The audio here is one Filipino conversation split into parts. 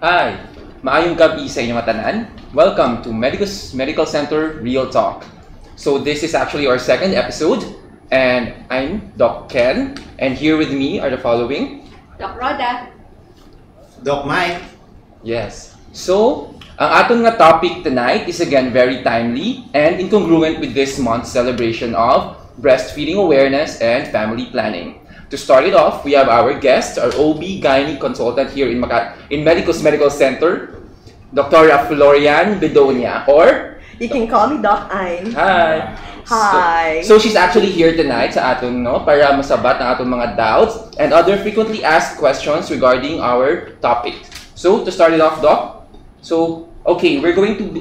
Hi! Maayong gabi sa inyo matanan. Welcome to Medicus Medical Center Real Talk. So this is actually our second episode and I'm Doc Ken and here with me are the following. Doc Roda. Doc Mike. Yes. So, ang aton nga topic tonight is again very timely and incongruent with this month's celebration of breastfeeding awareness and family planning. To start it off, we have our guest, our OB-GYN consultant here in Medicus Medical Center, Dr. Florian Bedonia, or you can call me Doc Ayn. Hi. Hi. So she's actually here tonight sa aton para masabat ang aton mga doubts and other frequently asked questions regarding our topic. So to start it off, Doc. So okay, we're going to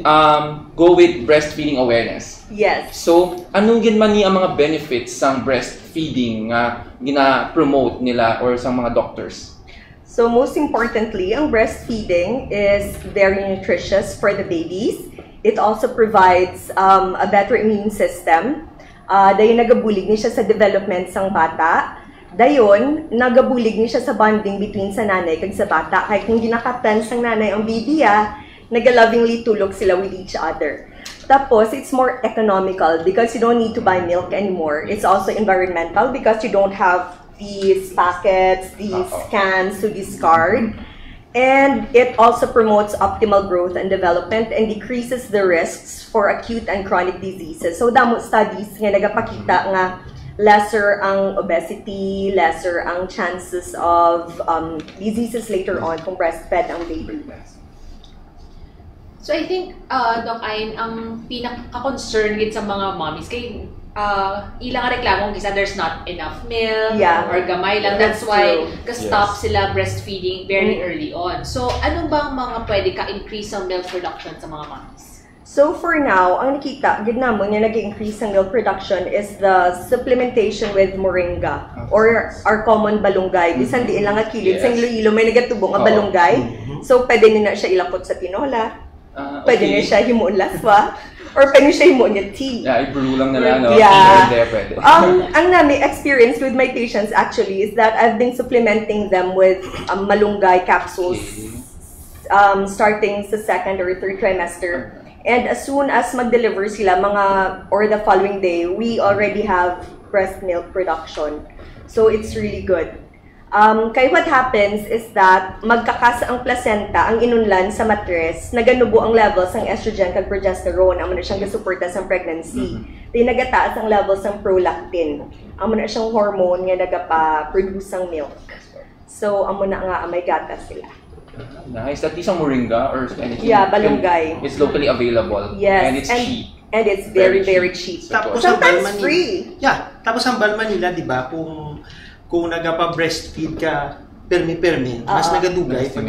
go with breastfeeding awareness. Yes. So, anong ginman niya ang mga benefits sang breastfeeding nga gina-promote nila or sang mga doctors? So, most importantly, ang breastfeeding is very nutritious for the babies. It also provides a better immune system. Dayon nagabulig niya siya sa development sang bata. Dayon, nagabulig niya siya sa bonding between sa nanay kag sa bata. Kaya kung ginakaptan sang nanay ang baby, nag-lovingly tulog sila with each other. Tapos, it's more economical because you don't need to buy milk anymore. It's also environmental because you don't have these packets, these cans to discard. And it also promotes optimal growth and development and decreases the risks for acute and chronic diseases. So, damo studies nga nagapakita nga lesser ang obesity, lesser ang chances of diseases later on kung breastfed ang baby. So I think, Doc Ayn, ang pinaka-concern sa mga mommies, kay ilang reklamo kisa there's not enough milk or gamay lang. That's why stop sila breastfeeding very early on. So ano bang mga pwede ka-increase ang milk production sa mga mommies? So for now, ang nakita, gid namon nga nag-increase ang milk production is the supplementation with moringa or our common balunggay. Bisan di ilang nga kilid sa Iloilo may nagatubong nga balunggay. So pwede nina siya ilapot sa tinola. Pwede niya siya himuon laswa or pwede niya siya himuon niya tea. Yeah, i-brew lang nila, no? Yeah. Pwede. Ang nami experience with my patients actually is that I've been supplementing them with malunggay capsules starting sa second or third trimester. And as soon as mag-deliver sila, or the following day, we already have breast milk production. So it's really good. Kaya what happens is that magkakas ang placenta, ang inunlan sa matres, naganubo ang levels ng estrogen kag progesterone, amo na siyang gasuporta sa pregnancy. Di nagataas ang levels ng prolactin. Amo na siyang hormone nga nagapa-produce ng milk. So amo na nga may gatas sila. Nice. At isang moringa or anything? Yeah, balunggay. It's locally available. Yes. And it's cheap. And it's very cheap. Tapos sometimes free. Yeah. Tapos ang balman nila, di ba, kung nagapa-breastfeed ka permi-permi, mas nagadugay pag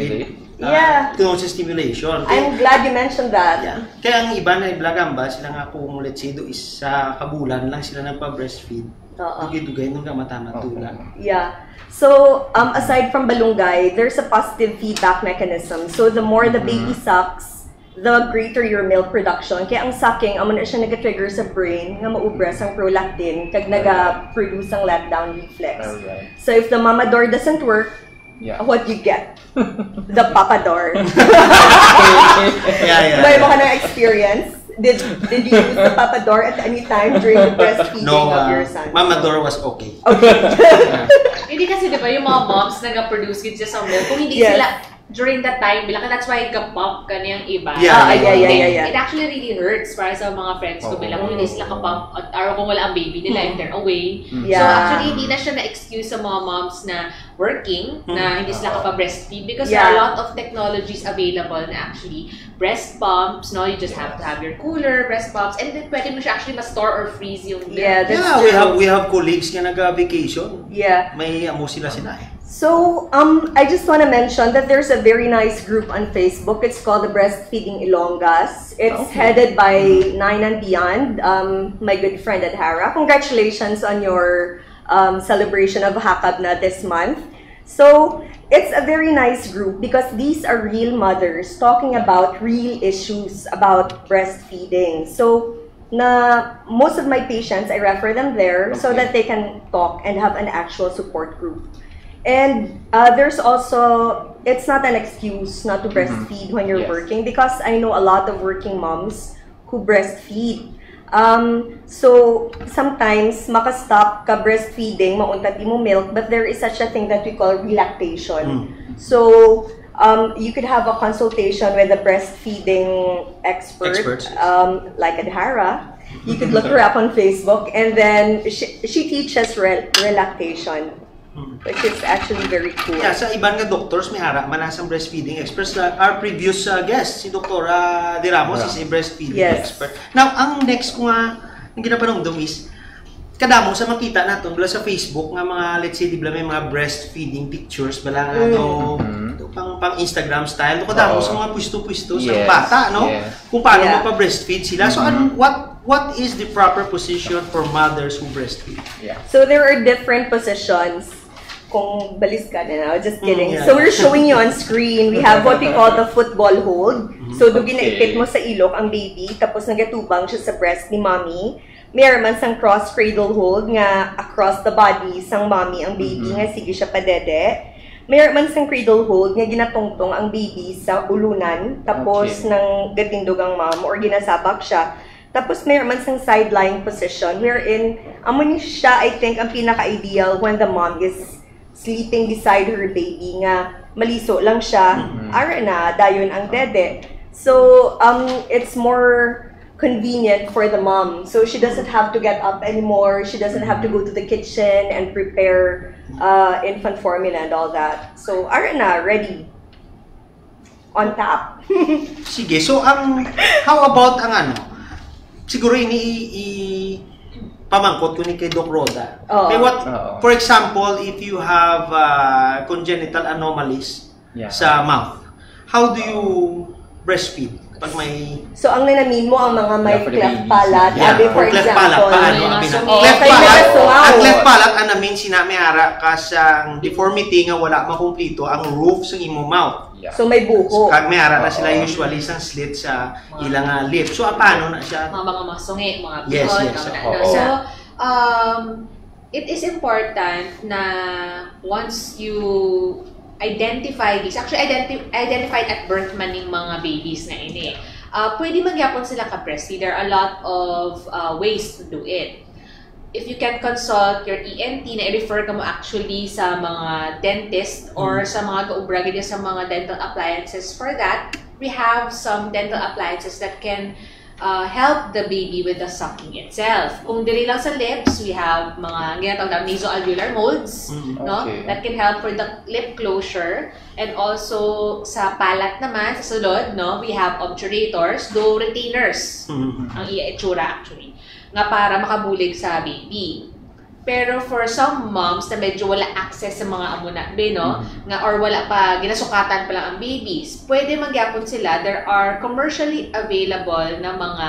sa stimulation. I'm glad you mentioned that. Yeah. Kaya ang iba na iblagamba, sila nga kung let's say do is sa kabulan lang sila nagpa-breastfeed. Dugay nung mata-matulan. Yeah. So, aside from balunggay, there's a positive feedback mechanism. So, the more the baby sucks, the greater your milk production. Kaya ang sucking, amo na siya nag-trigger sa brain nga maubras ang prolactin kag naga-produce ang letdown reflex. So if the mamador doesn't work, what you get? The papador. May mo ka ng experience? Did you use the papador at any time during the breastfeeding of your son? Mamador was okay. Hindi kasi diba yung mga moms nag-produce kids sa milk, kung hindi sila during that time, that's why kapump ka niyang iba. Yeah. It actually really hurts para sa mga friends ko bilang kung hindi sila kapump or kung wala ang baby nila and they're away. So actually, hindi na siya na-excuse sa mga moms na working, na hindi sila kapag-breastfeed because there are a lot of technologies available na actually breast pumps, no? You just have to have your cooler, breast pumps, and then pwede mo siya actually ma-store or freeze yung milk. Yeah, that's true. We have colleagues na nag-vacation. Yeah. May amo sila So, I just want to mention that there's a very nice group on Facebook. It's called the Breastfeeding Ilongas. It's headed by Nine and Beyond, my good friend Adhara. Congratulations on your celebration of Hakabna this month. So, it's a very nice group because these are real mothers talking about real issues about breastfeeding. So, most of my patients, I refer them there so that they can talk and have an actual support group. And there's also, it's not an excuse not to breastfeed when you're working, because I know a lot of working moms who breastfeed. So sometimes makastop ka breastfeeding, maunta di mo milk, but there is such a thing that we call relactation. So you could have a consultation with a breastfeeding expert, like Adhara. You could look her up on Facebook, and then she teaches relactation, which is actually very cool. Yeah, sa ibang nga doctors may ara manasang breastfeeding experts. Our previous guest, si Dr. De Ramos, is a breastfeeding expert. Now, ang next ko nga, ang ginapanong is, kadamo sa makita natin bala sa Facebook nga mga, let's say, di ba may mga breastfeeding pictures, bala nga pang Instagram style. Kadamo sa mga pwisto-pwisto sa bata, no? Kung paano magpa-breastfeed sila. So, what is the proper position for mothers who breastfeed? So, there are different positions. Kung balis ka na, just kidding. So we're showing you on screen. We have what we call the football hold. So doon ginaipit mo sa ilok ang baby, tapos nagatubang siya sa breast ni mommy. Mayroon man sang cross cradle hold nga across the body sang mommy ang baby nga sige siya padede. Mayroon man sang cradle hold nga ginatungtong ang baby sa ulunan, tapos nang gatindog ang mom or ginasabak siya. Tapos mayroon man sang sideline position wherein amo ni siya, I think, ang pinaka-ideal when the mom is sleeping beside her baby nga maliso lang siya, ara na dayon ang dede. So it's more convenient for the mom. So she doesn't have to get up anymore. She doesn't have to go to the kitchen and prepare infant formula and all that. So ara na, ready. On tap. Sige, so how about ang ano? Siguro pamangkot ko ni kay Doc Roda. Okay, for example, if you have congenital anomalies sa mouth, how do you breastfeed? Pag may... So, ang nanamin mo ang mga may cleft palate. For cleft example. Ang cleft palate, anamin sinami ara kasang deformity nga wala makumplito ang roof sa imo mouth. So, may buho. Kag may ara na sila usually isang slit sa ilang lip. So, paano na siya? Mga masungi, mga bihon. So, it is important na once you identify these, actually identified at birth man ng mga babies na ini, pwede magyapon sila ka-breastfeed. There are a lot of ways to do it. If you can consult your ENT, na i-refer ka mo actually sa mga dentist or sa mga kaubragin sa mga dental appliances. For that, we have some dental appliances that can help the baby with the sucking itself. Kung diri lang sa lips, we have mga ginatawag na nasoalveolar molds, no? That can help for the lip closure. And also sa palate naman, sa sulod, no? We have obturators, though retainers ang itsura actually, nga para makabulig sa baby. Pero for some moms na medyo wala access sa mga amunakbe, no? Nga or wala pa, ginasukatan pa lang ang babies, pwede magyapon sila. There are commercially available na mga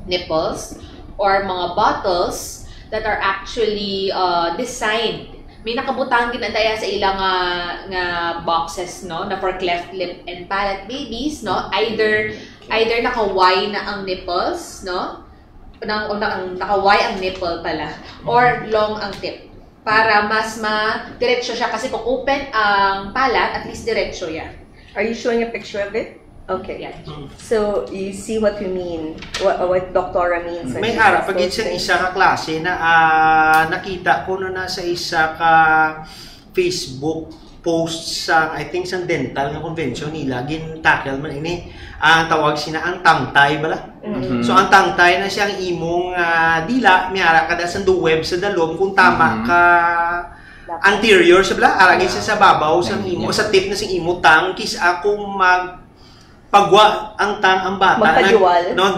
nipples or mga bottles that are actually designed. May nakabutang ginadaya sa ilang nga boxes, no? Na for cleft lip and palate babies, no? Either naka-Y na ang nipples, no? Naka-Y ang nipple pala, or long ang tip, para mas ma-diretso siya, kasi kung open ang palate, at least diretso yan. Are you showing a picture of it? Okay. Yeah. So, you see what you mean, what Dr. means. May harap, pag isa ka klase na nakita ko na nasa isa ka Facebook post sa, I think, sa dental na convention nila, gin-tackle man ini, ang tawag sina ang tangtay bala. So ang tangtay na siyang imong dila, miyara kada sa web sa dalom kung tama ka anterior sa bala, aragin siya sa babaw sa imo, sa tip na sing imo tang, kis akong pagwa ang tang ang bata,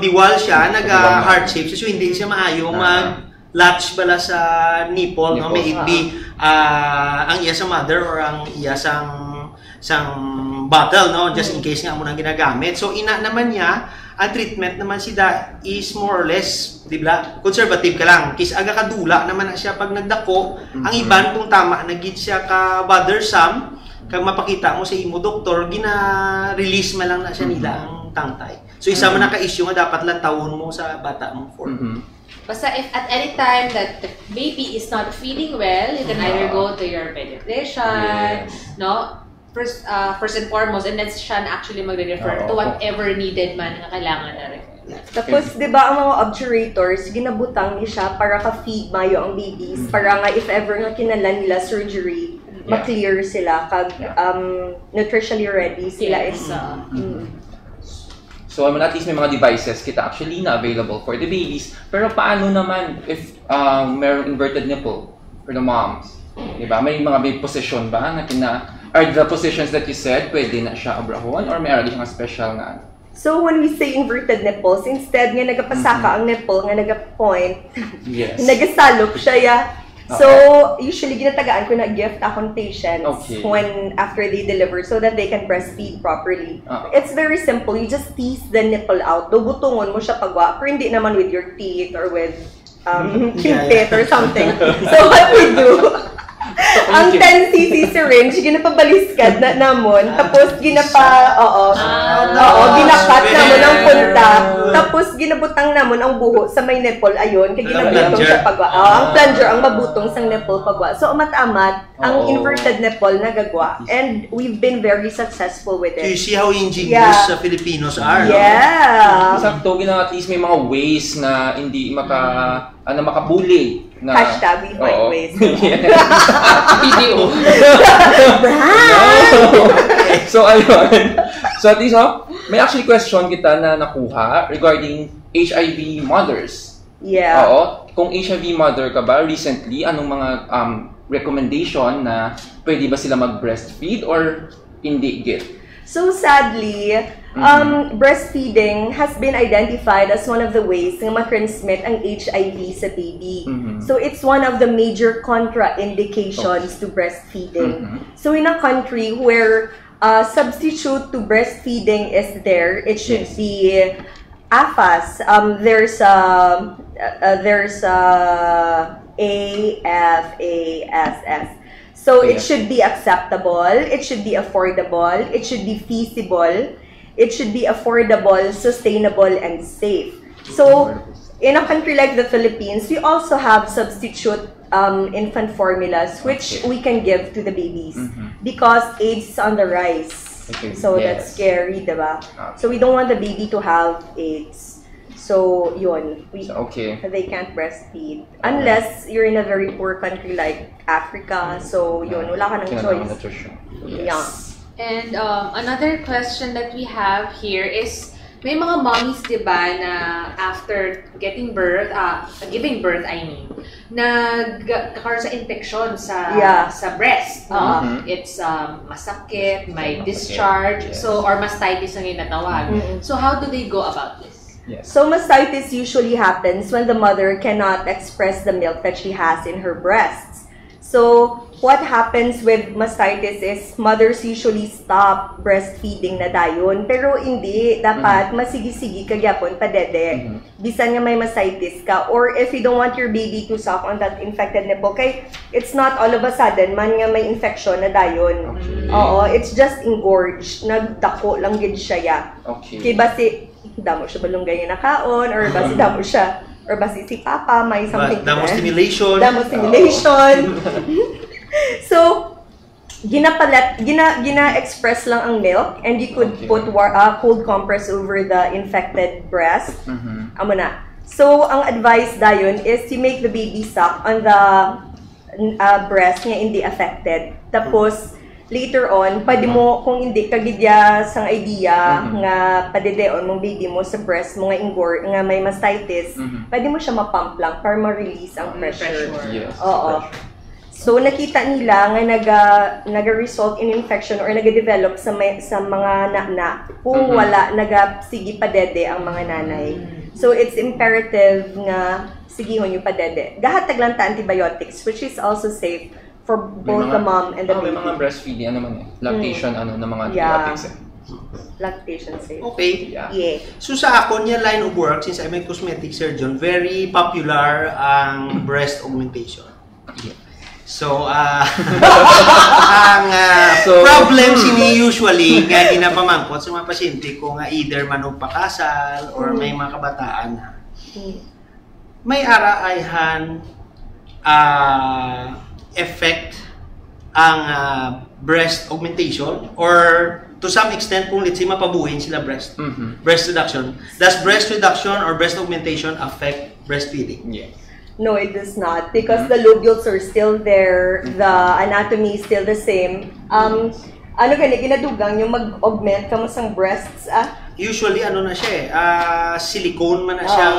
diwal siya, heart shape, so hindi siya maayo latch bala sa nipple, no? May it be ang iya sa mother or ang iya sang bottle, no? Just in case nga mo nang ginagamit. So ina naman niya, ang treatment naman sida is more or less, di ba? Conservative ka lang. Kis aga kadula naman na siya pag nagdako. Ang iban kung tama nagid siya ka bothersome, kag mapakita mo sa imo doktor, gina-release man lang na siya nila ang tangtay. So isa man ka issue nga dapat lang tawon mo sa bata mo for. Basta if at any time that baby is not feeling well, you can either go to your pediatrician, no? First and foremost, and then siya na actually magre-refer to whatever needed man na kailangan na rin. Tapos, di ba, ang mga obturators, ginabutang niya siya para ka-feed mayo ang babies, para nga if ever nga kinala nila surgery, ma-clear sila, kag nutritionally ready sila is. So, at least may mga devices kita actually na available for the babies. Pero paano naman if mayroong inverted nipple for the moms? Diba? May mga position ba na are the positions that you said pwede na siya abrahon or mayroon siyang special na? So, when we say inverted nipples, instead nga nagapasaka ang nipple, nga nagapoint, nagasalop siya, So, usually, ginatagaan ko na gift akong patients when after they deliver so that they can breastfeed properly. It's very simple. You just tease the nipple out. Dugutungon mo siya pagwa, pero hindi naman with your teeth or with kimpit or something. So, what we do, ang 10cc syringe, ginapabaliskad na namon, tapos ginakat namon ang punta, tapos ginabutang namon ang buho sa may nipple, ayon, kaya ginabutong siya pagwa. Ang plunger, ang mabutong sang nipple pagwa. So, amat-amat, ang inverted nipple nagagwa. And we've been very successful with it. So, you see how ingenious Filipinos are. Yeah. Sakto, at least may mga ways na hindi makabuli. Hashtag we find ways. Video. So, ayun. So, at least, may actually question kita na nakuha regarding HIV mothers. Yeah. Kung HIV mother ka ba, recently, anong mga recommendation na pwede ba sila mag-breastfeed or hindi git? So sadly, breastfeeding has been identified as one of the ways na ma-transmit ang HIV sa baby. So it's one of the major contraindications to breastfeeding. So in a country where substitute to breastfeeding is there, it should be AFAS. There's AFASS. So it should be acceptable, it should be affordable, it should be feasible, it should be affordable, sustainable, and safe. So in a country like the Philippines, we also have substitute infant formulas which we can give to the babies because AIDS is on the rise. So that's scary, diba? So we don't want the baby to have AIDS. So, yun, they can't breastfeed. Unless you're in a very poor country like Africa. So, yun, wala ka ng choice. Yeah. And another question that we have here is, may mga mommies, diba, na after giving birth, nagkakaroon sa infection sa breast. It's masakit, may discharge, or mastitis ang inatawag. So, how do they go about this? So mastitis usually happens when the mother cannot express the milk that she has in her breasts. So what happens with mastitis is mothers usually stop breastfeeding na dayon. Pero hindi, dapat masigi-sigi ka gyapon padede. Bisan nga may mastitis ka, or if you don't want your baby to suck on that infected nipple, kay it's not all of a sudden man nga may infection na dayon. It's just engorged, nagdako lang gid siya ya. Kay basi damo siya balunggay nga nakaon, or basi damo siya, or basi si Papa may something damo stimulation. So gina-express lang ang milk, and you could put cold compress over the infected breast. Amo na. So ang advice dayon is you make the baby suck on the breast nga hindi affected. Tapos later on, pwede mo, kung hindi kagidya sang idea nga padedeon mong baby mo sa breast mo nga may mastitis, pwede mo siya ma-pump lang para ma-release ang pressure. So nakita nila nga naga-result in infection or naga-develop sa mga na kung wala naga-sige padede ang mga nanay. So it's imperative nga sigihon yung padede. Gahatag lang ta antibiotics, which is also safe for both the mom and the baby. May mga breastfeeding, lactation, na mga antibiotics. Lactation safe. Okay. So sa ako, niya line of work, since I'm a cosmetic surgeon, very popular ang breast augmentation. So, ang problems ini usually nga ginapamangkot sa mga pasyente ko nga either manugpakasal or may mga kabataan na may araayhan effect ang breast augmentation or to some extent kung let's say mapabuhin sila breast reduction. Does breast reduction or breast augmentation affect breastfeeding? Yes. No, it does not because the lobules are still there, the anatomy is still the same. Ano kaya ginadugang yung mag-augment kamusang breasts Usually ano na siya silicone man na siyang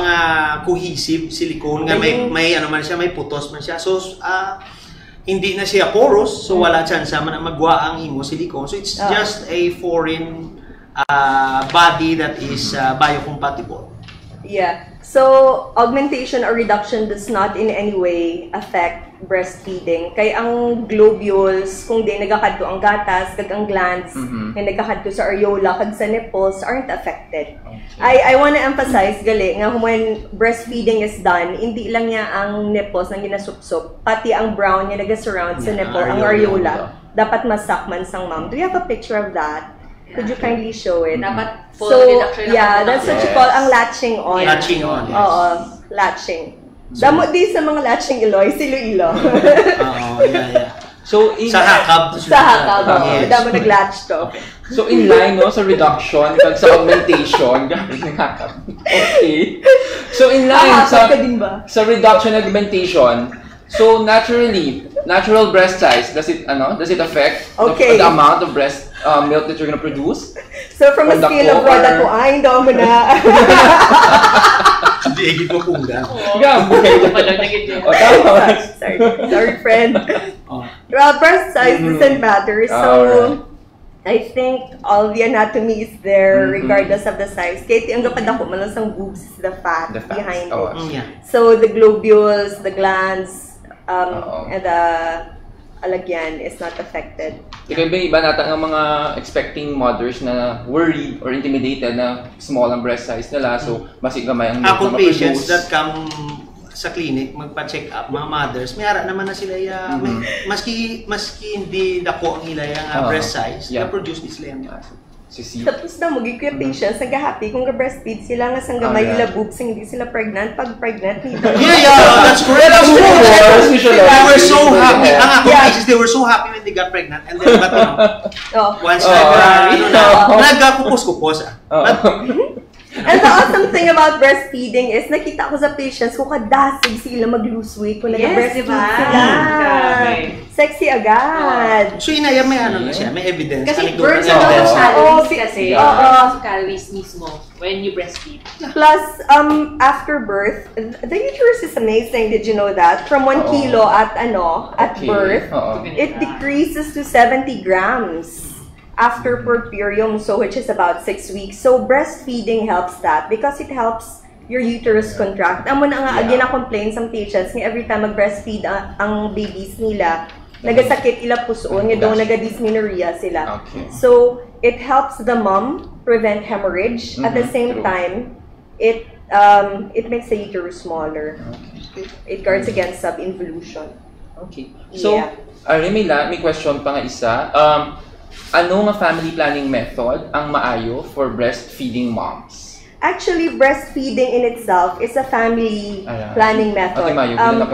cohesive silicone nga may ano man siya, may putos man siya. So hindi na siya porous, so wala chance man na magwa ang imo silicone. So it's just a foreign body that is biocompatible. Yeah. So, augmentation or reduction does not in any way affect breastfeeding. Kaya ang globules, kung di nagkakadto ang gatas, kag ang glands, na nagkakadto sa areola, kag sa nipples, aren't affected. Okay. I want to emphasize, gali, nga when breastfeeding is done, hindi lang niya ang nipples na ginasupsup, pati ang brown niya nag-surround sa nipple, ang areola, dapat masakman sang mom. Do you have a picture of that? Could you kindly show it? Dapat full so, reduction yeah, that's what you call ang latching on. Latching on, yes. Oo, latching. Damo di sa mga latching Iloy, Iloilo. Oo, yeah. So, sa hakab. Sa hakab, yes. Damo nag-latch to. Okay. So, in line, no, sa reduction, kag sa augmentation, gamit ng hakab. Okay. So, in line sa reduction and augmentation, so naturally, natural breast size, does it affect the amount of breast milk that you're gonna produce? So from a scale of 1 to 9, daw mo na. Hindi ko pungga. Sorry friend. Well, breast size doesn't matter. So I think all the anatomy is there regardless of the size. Kaya ang gapadako man lang sang boobs is the fat behind it. Yeah. So the globules, the glands, and the alagyan is not affected. Ikaw ba iba nata ng mga expecting mothers na worried or intimidated na small ang breast size nila, so masig gamay ang milk na ma-produce. Patients that come sa clinic magpa-check up, mga mothers, may ara naman na sila maski hindi dako ang ilayang breast size, na-produce din sila yung Tapos na magiging kuya patients, nag-happy kung ka-breastfeed sila nga sang gamay nila boobs, hindi sila pregnant. Pag pregnant, yeah, that's correct. That's true. They were so happy. Ang ako cases, they were so happy when they got pregnant. And then, once nagkakupos-kupos. And the awesome thing about breastfeeding is nakita ko sa patients kung kadasig sila mag-lose weight kung nag-breastfeed sila. Sexy agad. So inaya may ano na siya, may evidence. Kasi burn sa mga calories kasi. Sa calories mismo when you breastfeed. Plus, after birth, the uterus is amazing. Did you know that? From 1 kilo at birth, it decreases to 70 grams. After puerperium, so which is about 6 weeks. So breastfeeding helps that because it helps your uterus contract. Amo na nga again na complain sa patients nga every time mag-breastfeed ang babies nila, nagasakit ila pusoon nga daw naga-dysmenorrhea sila. So it helps the mom prevent hemorrhage. At the same time, it makes the uterus smaller. It guards against subinvolution. Okay. So, may question pa nga isa. Ano nga family planning method ang maayo for breastfeeding moms? Actually, breastfeeding in itself is a family planning method.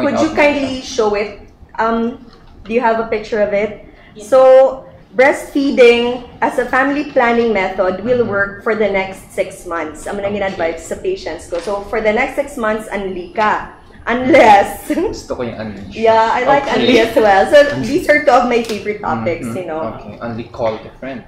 Could you kindly show it? Do you have a picture of it? Yes. So, breastfeeding as a family planning method will work for the next 6 months. I'm gonna advise sa patients ko. So, for the next 6 months, anli ka. Unless... Gusto ko yung unleash. Yeah, I like unli as well. So, these are 2 of my favorite topics, you know. Okay, unli call different.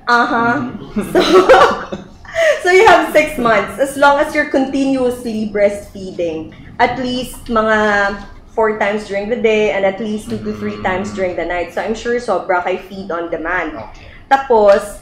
So, you have 6 months. As long as you're continuously breastfeeding, at least mga 4 times during the day and at least 2 to 3 times during the night. So, I'm sure sobra kay feed on demand. Okay. Tapos,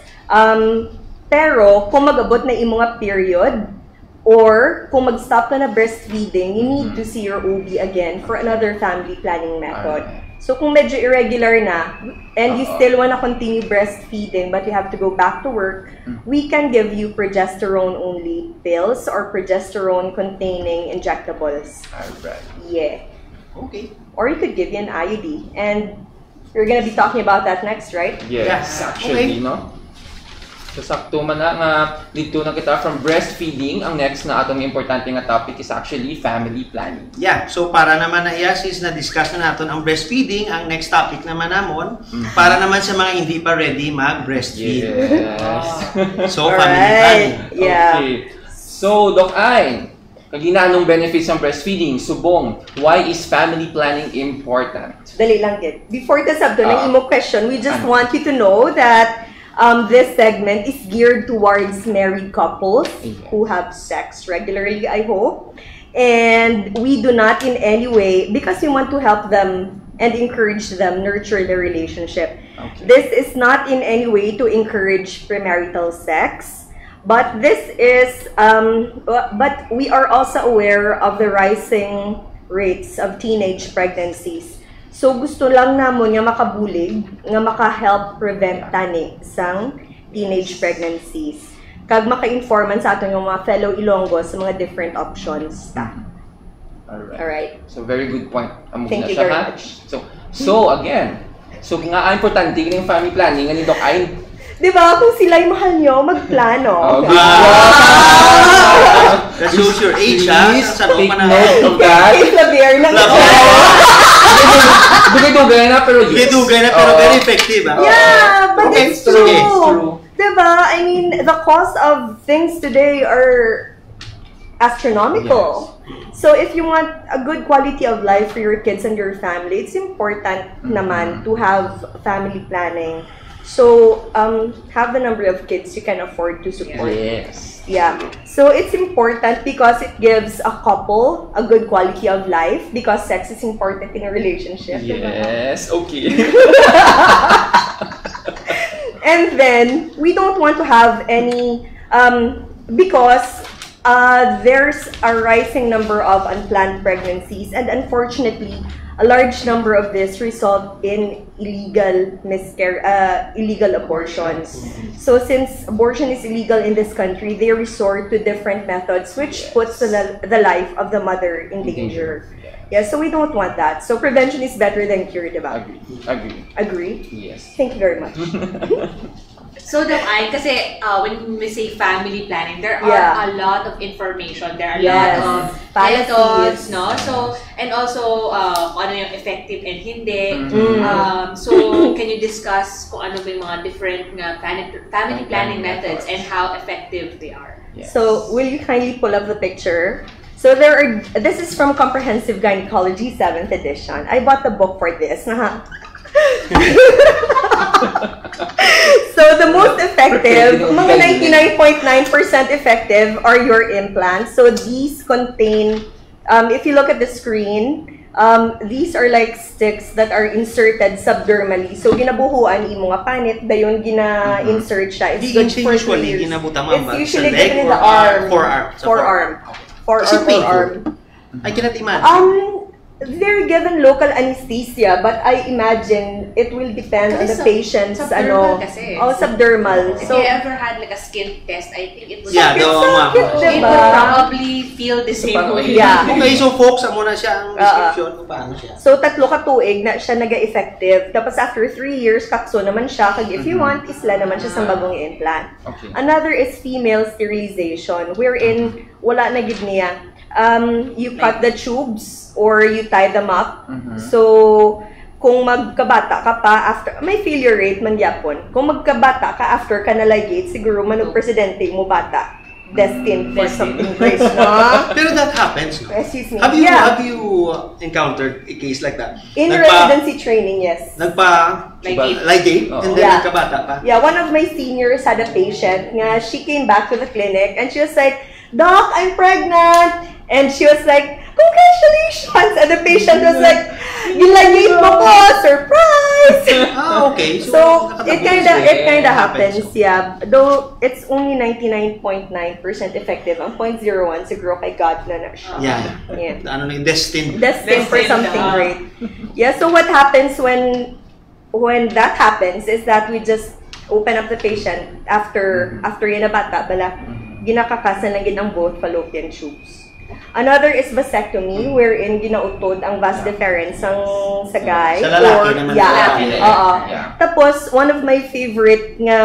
pero kung mag-abot na imo nga period, or kung mag-stop ka na breastfeeding, you need to see your OB again for another family planning method. So kung medyo irregular na, and you still want to continue breastfeeding but you have to go back to work, we can give you progesterone-only pills or progesterone-containing injectables. Alright. Yeah. Okay. Or you could give you an IUD. And you're gonna be talking about that next, right? Yes, actually, no? So sakto man na nga dito na kita from breastfeeding. Ang next na atong importante nga topic is actually family planning. Yeah, so para naman na sis na discuss na natin ang breastfeeding, ang next topic naman namon para naman sa mga hindi pa ready mag-breastfeed. Yes. So family planning. Yeah. Okay. So Doc Ayn, kagina anong benefits ng breastfeeding? Subong, why is family planning important? Dali lang din. Before the subdo ng imo question, we just want you to know that this segment is geared towards married couples who have sex regularly, I hope. And we do not in any way, because we want to help them and encourage them nurture their relationship. Okay. This is not in any way to encourage premarital sex, but this is, but we are also aware of the rising rates of teenage pregnancies. So gusto lang namon nga makabulig, nga maka-help prevent tani sang teenage pregnancies. Kag maka-informan sa aton yung mga fellow Ilonggos sa mga different options ta. Alright. So very good point. Thank you very much. So again, so nga importante ng family planning ani Doc Ayn. Di ba, kung sila'y mahal nyo, magplano. That shows your age, ha? Take note of that. It's a beer lang. Dugay-dugay na, pero yes. Dugay na, pero very effective, ha? Yeah, but Okay, it's true. it's true. Diba? I mean, the cost of things today are astronomical. So if you want a good quality of life for your kids and your family, it's important naman to have family planning. So, have the number of kids you can afford to support. Yes. Yeah. So, it's important because it gives a couple a good quality of life because sex is important in a relationship. Yes, okay. And then, we don't want to have any, because there's a rising number of unplanned pregnancies and unfortunately, a large number of this result in illegal abortions. So since abortion is illegal in this country, they resort to different methods which puts the life of the mother in danger. Yeah, so we don't want that. So prevention is better than cure, diba? Agree? Yes. Thank you very much. So Doc Ayn, kasi when we say family planning, there are a lot of information. There are a lot of methods, no? So, and also, ano yung effective and hindi. So, can you discuss kung ano ba yung mga different family planning methods and how effective they are? Yes. So, will you kindly pull up the picture? So this is from Comprehensive Gynecology 7th edition. I bought the book for this. So the most effective, mga 99.9% effective are your implants. So these contain, if you look at the screen, these are like sticks that are inserted subdermally. So ginabuhuan imo nga panit, dayon gina-insert siya. It's good for 2 years. It's usually given in the arm. Forearm. I cannot imagine. They're given local anesthesia, but I imagine it will depend on the patient's subdermal kasi. Subdermal. If So you ever had like a skin test, I think it would it would probably feel the same way. Yeah. Okay, so folks, amo na siya ang description kung paano siya. So 3 ka tuig na siya naga-effective. Tapos after 3 years, kakso naman siya. Kag if you want, isla naman siya sa bagong implant. Okay. Another is female sterilization, wherein wala na gid niya. You cut the tubes or you tie them up. So, kung magkabata ka pa after, may failure rate man gyapon. Kung magkabata ka after ka naligate, siguro manong presidente mo bata. Destined for something great, no? Pero that happens, no? Excuse me. Have you encountered a case like that? In residency training, yes. Ligate, and then nagkabata pa? Yeah, one of my seniors had a patient nga she came back to the clinic and she was like, "Doc, I'm pregnant." And she was like, "Congratulations!" And the patient was like, "Gilagate mo ko, surprise!" Okay. So it kinda happens, yeah. Though it's only 99.9% effective. Ang 0.01 siguro kay God na siya. Yeah. Ano na yung destined for something great. Yeah. So what happens when that happens is that we just open up the patient after yun na bata bala ginakakasan lang gid ang both fallopian tubes. Another is vasectomy, wherein ginautod ang vas deferens sa guy. Sa lalaki naman. Yeah. Tapos, one of my favorite nga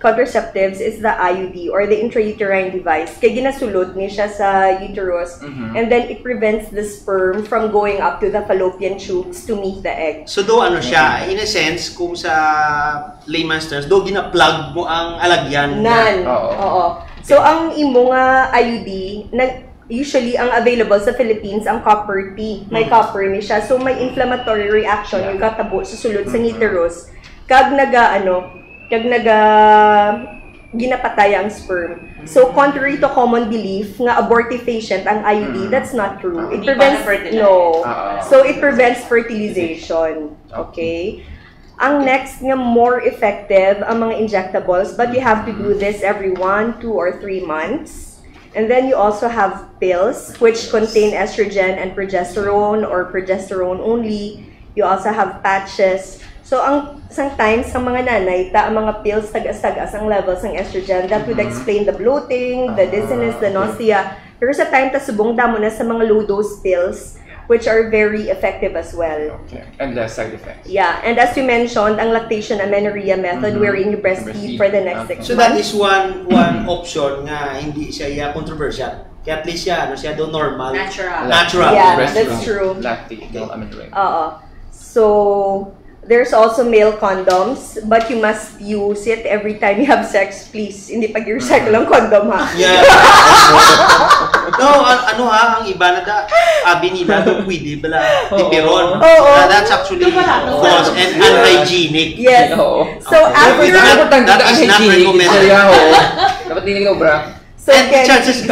contraceptives is the IUD or the intrauterine device. Kaya ginasulod ni siya sa uterus, and then it prevents the sperm from going up to the fallopian tubes to meet the egg. So do ano siya, in a sense, kung sa layman's terms, do gina-plug mo ang alagyan. Oo. So, ang imo nga IUD, usually, ang available sa Philippines, ang copper T. May copper ni siya. So, may inflammatory reaction yung katabo sa sulod sa uterus. Kag ginapatay ang sperm. So, contrary to common belief nga abortifacient ang IUD, that's not true. It prevents, So, it prevents fertilization. Okay? Ang next nga more effective ang mga injectables, but you have to do this every 1, 2, or 3 months. And then you also have pills, which contain estrogen and progesterone or progesterone only. You also have patches. So, sometimes, ang mga nanay, ang mga pills, tagas-tagas ang levels ng estrogen. That would explain the bloating, the dizziness, the nausea. Pero sa time, subong damo na sa mga low-dose pills, which are very effective as well. Okay. And less side effects. Yeah, and as you mentioned, ang lactation amenorrhea method wherein you breastfeed for the next 6 months. So that is one option nga hindi siya controversial. Kaya at least siya do normal. Natural. Yeah, that's true. Lactational amenorrhea. So, there's also male condoms, but you must use it every time you have sex, please. Hindi pag-recycle ang condom, ha? Yeah. No, ang iba na abi nila, pwede bala, tipiron. That's actually false and unhygienic. Yes. So, after... That is not recommended. Dapat niligaw, bra. So, and the chances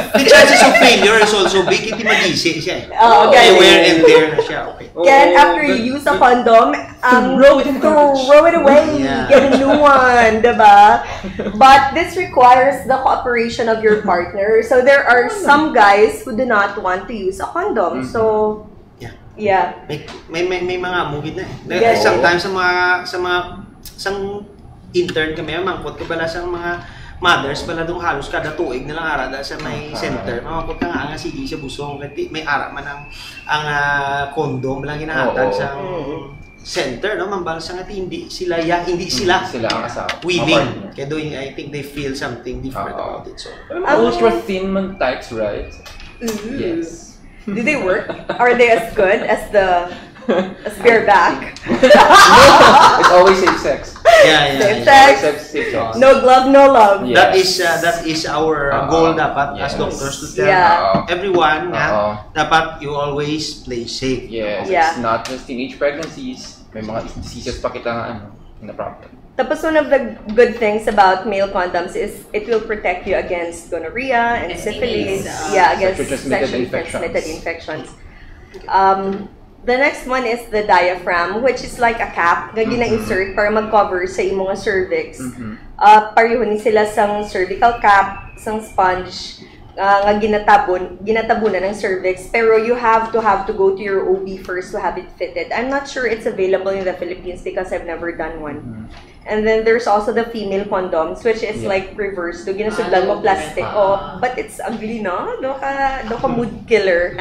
of failure is also big. Hindi mag-isi siya. Wear and tear na siya. Okay. Again, after you use a condom, throw it away. Get a new one, diba? But this requires the cooperation of your partner. So there are some guys who do not want to use a condom. So, yeah. May mga movie na eh. Sometimes sa mga intern kami, mangkot ko pala sa mga mothers pala doon halos kada tuig na lang ara sa may center. Mangkot ka nga sige sa busong kasi may ara man ang condom lang ginahatag sa center, no? Mambalsa nga hindi sila ang asawa. Willing. Kaya doon I think they feel something different about it. So ultra thin man types, right? Yes. Do they work? Are they as good as bareback? It's always safe sex. Safe sex. No glove, no love. Yes. That is our goal dapat as doctors to tell everyone na dapat you always play safe. Yes. It's not just teenage pregnancies. May mga diseases pa kita na problem. Tapos one of the good things about male condoms is it will protect you against gonorrhea and syphilis. Against sexually transmitted infections. The next one is the diaphragm, which is like a cap nga gina-insert para mag-cover sa imong cervix. Pareho ni sila sang cervical cap, sang sponge nga ginatabunan ng cervix. Pero you have to go to your OB first to have it fitted. I'm not sure it's available in the Philippines because I've never done one. And then there's also the female condoms, which is like reverse. Do ginasudlan mo plastic. But it's ugly, no? Do ka mood killer.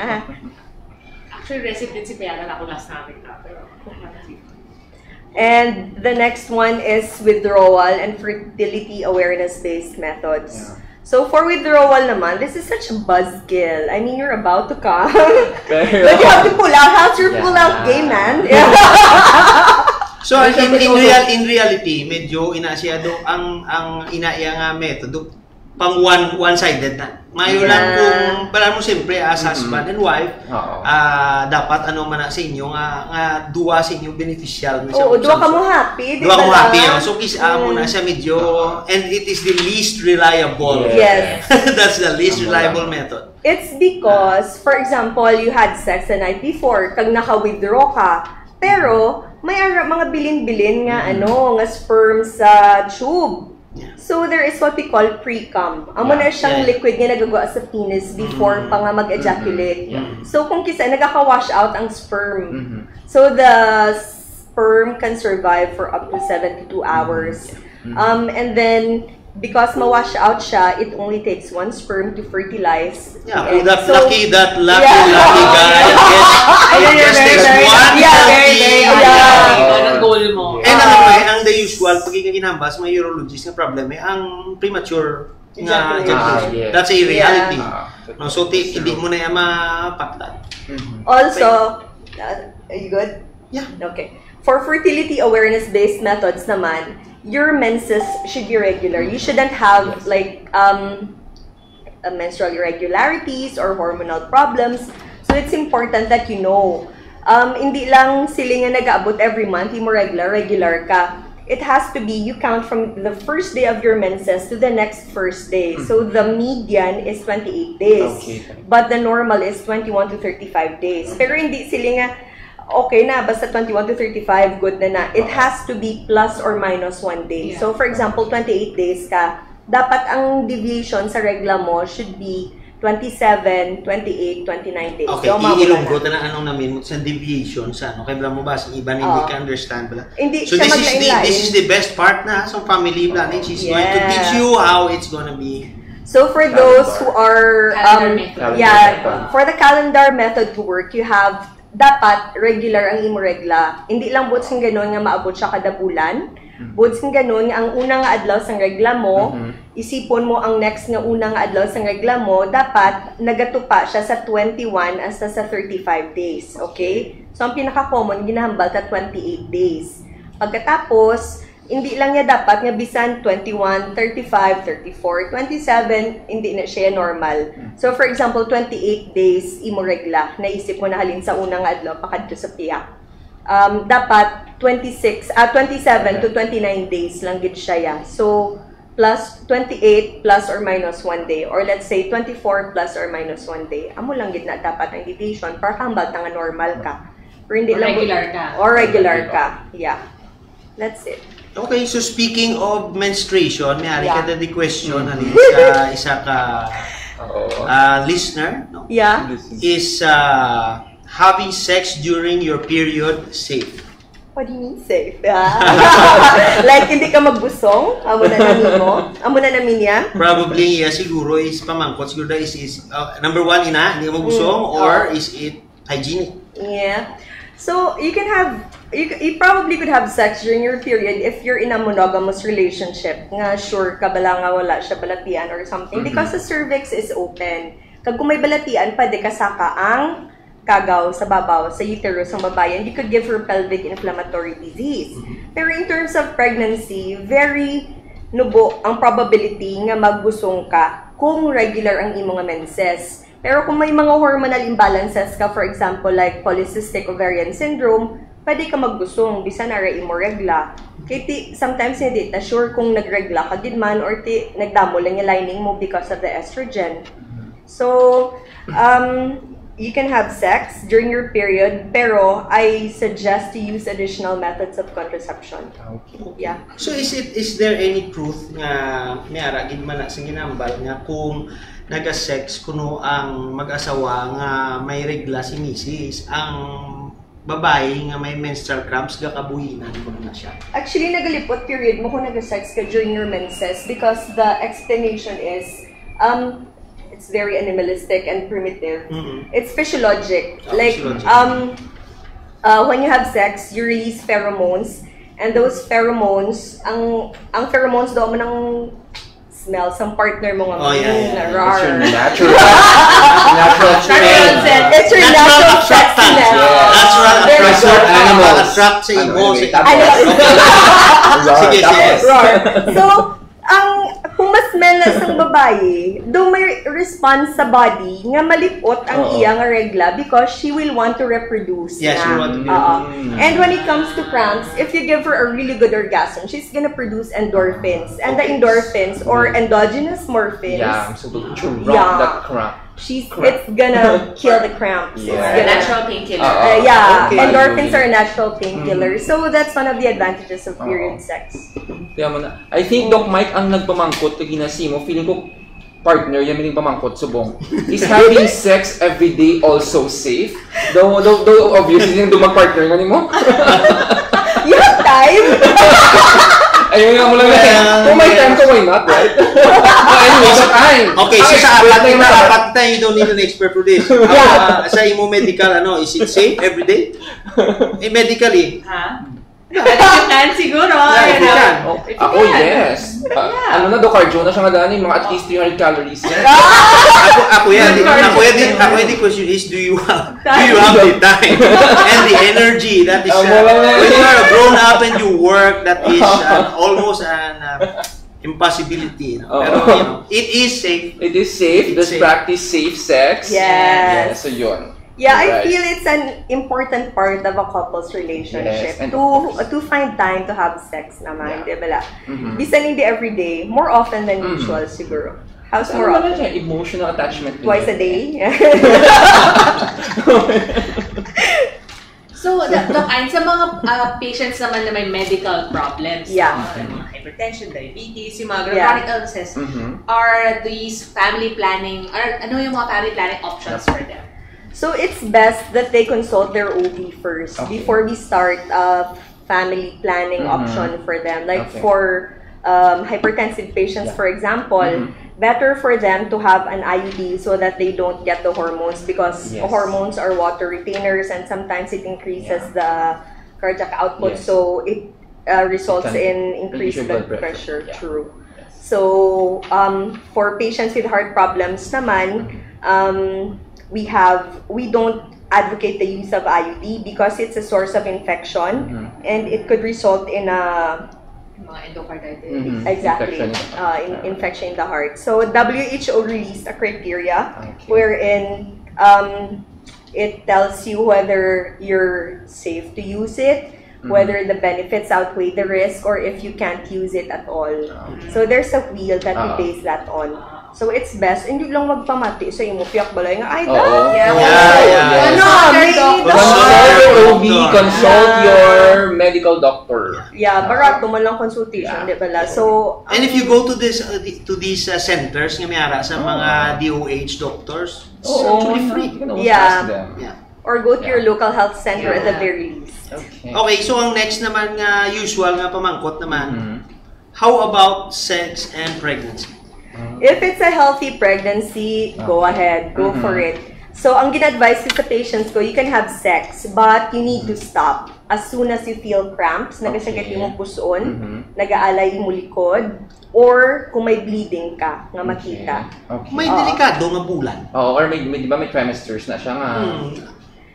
Actually, recipe si Piana na ako last namin na. And the next one is withdrawal and fertility awareness-based methods. So for withdrawal naman, this is such a buzzkill. I mean, you're about to come. But you have to pull out. How's your pull-out game, man? So in reality, medyo inasyado ang inaiya nga metodo pang one-sided na. Mayo lang kung pala mo siyempre as husband and wife, dapat man sa inyo nga duwa sa inyo beneficial na siya. Duwa ka mo happy. Duwa ka mo happy. So kisa mo na siya medyo, and it is the least reliable. Yes. That's the least reliable method. It's because, for example, you had sex the night before, kag naka-withdraw ka, pero may mga bilin-bilin nga nga sperm sa tube. So there is what we call pre-cum. Amo na siyang liquid nga nagagawa sa penis before pa nga mag-ejaculate. So kung kisa nagaka-wash out ang sperm. So the sperm can survive for up to 72 hours. And then because ma-wash out siya, it only takes 1 sperm to fertilize. Yeah, the egg. that So, lucky yeah. guy just takes one healthy. Ang goal mo. And ang the usual, pag ginambas, may urologist na problem ang premature nga Exactly. gestation. Yes. That's a reality. Yeah. So, hindi mo na yan mapaktan. Also, are you good? Yeah. Okay. For fertility awareness-based methods naman, your menses should be regular. You shouldn't have like menstrual irregularities or hormonal problems. So it's important that you know. Hindi lang sila nga nag-aabot every month, mo regular ka. It has to be, you count from the first day of your menses to the next first day. So the median is 28 days. Okay. But the normal is 21 to 35 days. Pero hindi sila nga, okay na, basta 21 to 35, good na. It has to be plus or minus 1 day. So for example, 28 days ka, dapat ang deviation sa regla mo should be 27, 28, 29 days. Okay, So, iilunggo na anong namin sa deviation sa ano. Kaya mo ba, sa iba na hindi ka understand pala. Hindi So siya this is the best part na sa family planning. She's going to teach you how it's gonna be. So for those who are, for the calendar method to work, you have, dapat regular ang imo regla. Hindi lang buot sing ganon nga maabot siya kada bulan. Buot sing ganon nga ang unang nga adlaw sang regla mo, isipon mo ang next nga unang nga adlaw sang regla mo, dapat nagatupa siya sa 21 hasta sa 35 days. Okay? So ang pinaka-common ginahambal ta 28 days. Pagkatapos, hindi lang niya dapat nga bisan 21, 35, 34, 27, hindi na siya normal. So for example, 28 days imo regla, naisip mo na halin sa unang adlaw pakadto sa piyak. Dapat 27 to 29 days lang gid siya. So plus 28 plus or minus 1 day, or let's say 24 plus or minus 1 day. Amo lang gid na dapat ang deviation para hambal nga normal ka. Pero hindi lang regular ka. Or regular ka. Yeah. That's it. Okay, so speaking of menstruation, may ari ka the question halin sa isa ka listener, no? Yeah. Is having sex during your period safe? What do you mean safe? Like hindi ka magbusong? Amo na namin mo? Amo na namin niya? Probably, siguro is pamangkot. Siguro is number one, hindi ka magbusong, or is it hygienic? Yeah. So, you can have, you probably could have sex during your period if you're in a monogamous relationship. Nga, sure ka bala nga wala siya balatian or something. Because the cervix is open. Kag kung may balatian, pwede kasaka ang kagaw sa babaw, sa uterus ng babae, and you could give her pelvic inflammatory disease. Pero in terms of pregnancy, very nubo ang probability nga magbusong ka kung regular ang imong menses. Pero kung may mga hormonal imbalances ka, for example, like polycystic ovarian syndrome, pwede ka magbusong, bisan na imo regla. Kaya sometimes hindi na sure kung nagregla ka din man, or nagdamo lang yung lining mo because of the estrogen. So, you can have sex during your period, pero I suggest to use additional methods of contraception. Okay. Yeah. So is there any truth nga may aragid man sa ginambal nga kung naga-sex kuno ang mag-asawa nga may regla si misis, ang babae nga may menstrual cramps gakabuhinan ko na siya? Actually, nagalipot period mo kung nag-sex ka during your menses because the explanation is it's very animalistic and primitive. It's physiologic. Like when you have sex, you release pheromones, and those pheromones, ang pheromones daw mo ng smell sa partner mo nga. It's your natural It's your natural sexiness. Natural animal attract sa imo. Sige. So, kung mas menas ang babae, do may response sa body nga malipot ang iya nga regla because she will want to reproduce. Yes, she want to And when it comes to cramps, if you give her a really good orgasm, she's gonna produce endorphins. And the endorphins or endogenous morphins, it's gonna kill the cramps. Yeah. It's gonna, Natural painkiller. endorphins are a natural painkiller. So that's one of the advantages of period sex. Kaya mo na. I think Doc Mike ang nagpamangkot kay ginasimo. Feeling ko partner yan yung pamangkot subong. Is having sex every day also safe? Though obviously yung dumag-partner nga mo. You have time? Ayun nga mo lang na. Kung may time ko, why not, right? Anyway, so time. Okay, so sa apat na you don't need an expert for this. Sa imo medical, is it safe every day? Medically. If you can, siguro. Ako, yes. Ano na do, cardio na siya nga dani, mga at least 300 calories yan. Ako yan. The question is, do you have the time and the energy that is, when you are grown up and you work, that is almost an impossibility. Pero, it is safe. It is safe. Just practice safe sex. Yes. So yun. Yeah, I feel it's an important part of a couple's relationship to find time to have sex naman, di ba? Bisan hindi every day, more often than usual siguro. How's more often? Emotional attachment. Twice a day? So, sa mga patients naman na may medical problems, mga hypertension, diabetes, yung mga chronic illnesses, are these family planning, ano yung mga family planning options for them? So it's best that they consult their OB first before we start a family planning option for them. Like for hypertensive patients, for example, better for them to have an IUD so that they don't get the hormones because hormones are water retainers and sometimes it increases the cardiac output, so it results in increased blood pressure. True. So for patients with heart problems naman, we don't advocate the use of IUD because it's a source of infection and it could result in a endocarditis. Exactly, infection in the heart. So WHO released a criteria wherein it tells you whether you're safe to use it, whether the benefits outweigh the risk, or if you can't use it at all. So there's a wheel that we base that on. So it's best, hindi lang magpamati sa imo piyak balay nga, ay, consult your medical doctor. Yeah, barato man lang consultation, di ba? So, and if you go to these centers nga mayara sa mga DOH doctors, it's actually free. Or go to your local health center at the very least. Okay, so ang next naman nga usual nga pamangkot naman, how about sex and pregnancy? If it's a healthy pregnancy, go ahead, go for it. So, ang gin-advise ko sa patients ko, you can have sex, but you need to stop. As soon as you feel cramps, nagasagati mong pusoon, nag-aalay mo likod, or kung may bleeding ka, nga makita. May delikado nga bulan. Or di ba may trimesters na siya nga.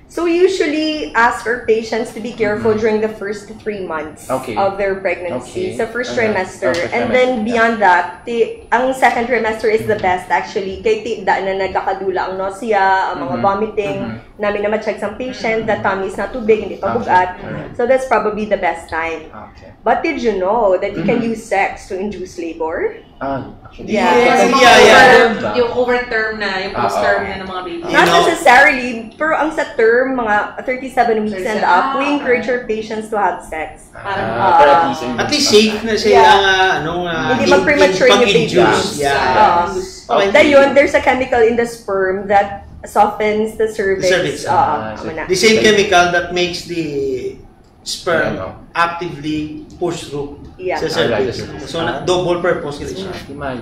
So we usually ask our patients to be careful during the first 3 months of their pregnancy, sa first trimester. And then beyond that, ang second trimester is the best actually. Kay da na nagkakadula ang nausea, ang mga vomiting, namin na ma-check sa patient, the tummy is not too big, hindi pa bugat. So that's probably the best time. But did you know that you can use sex to induce labor? Yung overterm na, yung postterm na ng mga baby. Not necessarily, pero ang sa term, mga 37 weeks and up, we encourage our patients to have sex. At least safe na sila hindi mag-premature yung babies. Dahil there's a chemical in the sperm that softens the cervix. The same chemical that makes the sperm actively push through sa cervix. So, double purpose siya.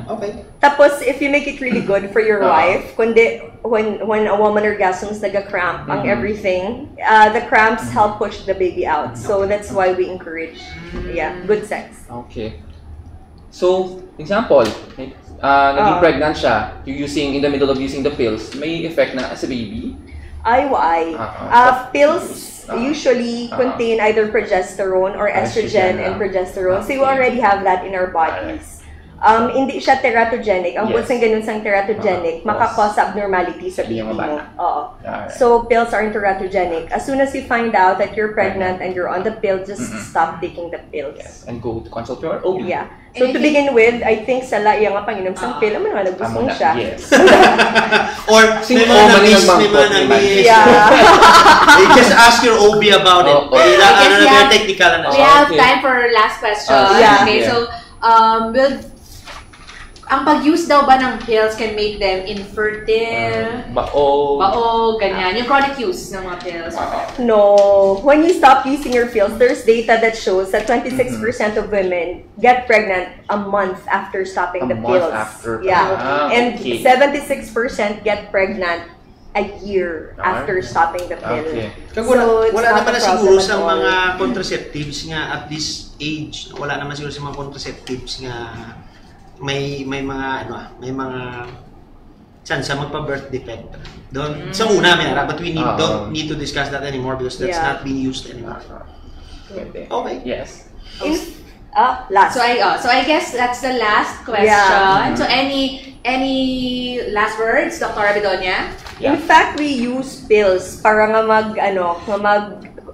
Okay. Tapos, if you make it really good for your wife, kundi when a woman orgasms, nag-cramp ang everything, the cramps help push the baby out. So, that's why we encourage good sex. Okay. So, example, naging pregnant siya, in the middle of using the pills, may effect na sa baby? IUI. Pills usually contain either progesterone or estrogen and progesterone. So you already have that in our bodies. Hindi siya teratogenic. Ang buts ng ganun sang teratogenic, makakause abnormality sa baby mo. So pills aren't teratogenic. As soon as you find out that you're pregnant and you're on the pill, just stop taking the pills. And go to consult your OB. Yeah. So to begin with, I think sa iya nga panginom sang pill, ano nga nagusong siya. Or may mga nabis. You just ask your OB about it. Very technical na siya. We have time for last question. Okay, so we'll ang pag-use daw ba ng pills can make them infertile? Baog, ganyan. Yung chronic use ng mga pills. No. When you stop using your pills, there's data that shows that 26% of women get pregnant a month after stopping the pills. Yeah. And 76% get pregnant a year after stopping the pill. So, wala naman na siguro sa mga contraceptives nga at this age, wala naman siguro sa mga contraceptives nga may mga chance magpa-birth defect. Sa una but we don't need to discuss that anymore because that's not being used anymore. Okay. Yes. Last. So I guess that's the last question. So any last words, Dr. Abidonia? In fact, we use pills para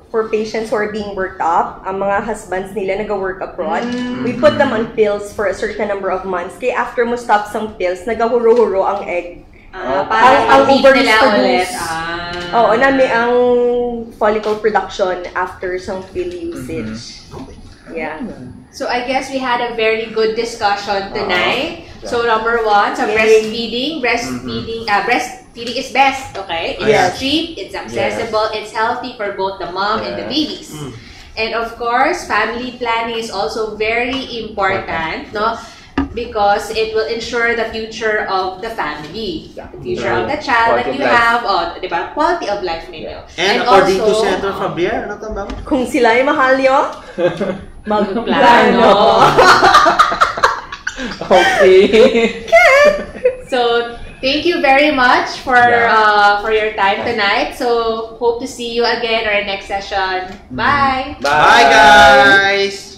for patients who are being worked up, ang mga husbands nila nag-work abroad, we put them on pills for a certain number of months. Kaya after mo stop some pills, nagahuro-huro ang egg. Ang ovaries produce. Oo, ang follicle production after some pill usage. Yeah. So I guess we had a very good discussion tonight. So number one, breastfeeding is best, okay? It's cheap, it's accessible, it's healthy for both the mom and the babies. And of course, family planning is also very important, no? Because it will ensure the future of the family, the future of the child that you have, diba? Quality of life maybe. And according to Senator Fabier, ano tama ba? Kung sila ay mahal nyo, magplano. Okay. So, thank you very much for your time tonight. So, hope to see you again in our next session. Bye! Bye guys!